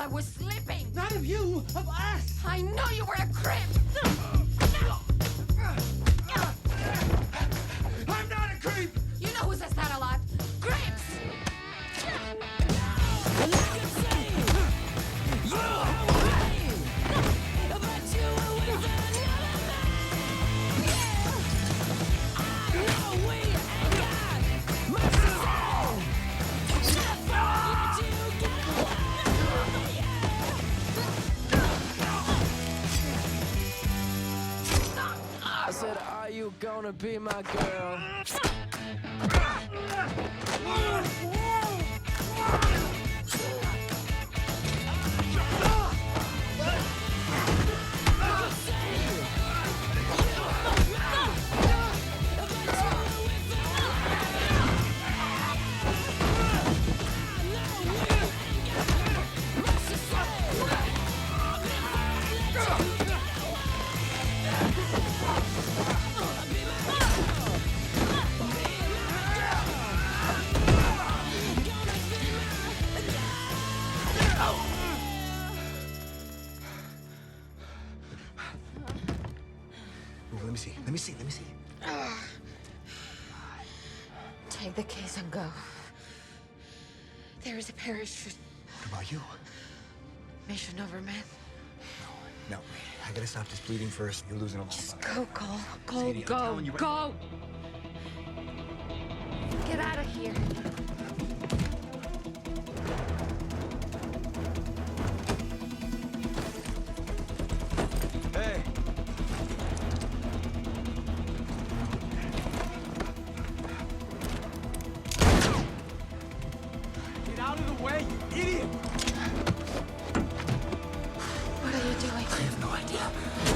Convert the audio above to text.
I was sleeping. Not of you, of us. I know you were a creep. I'm not a creep. You know who says that a lot? Creeps. I said, are you gonna be my girl? Let me see. Let me see. Let me see. Take the case and go. There is a parachute. What about you? Mission over, man. No. I gotta stop this bleeding first. You're losing a lot. Just go, Cole. Go, Sadie, I'm go, telling you right- go. Get out of here. Hey! Get out of the way, you idiot! What are you doing? I have no idea.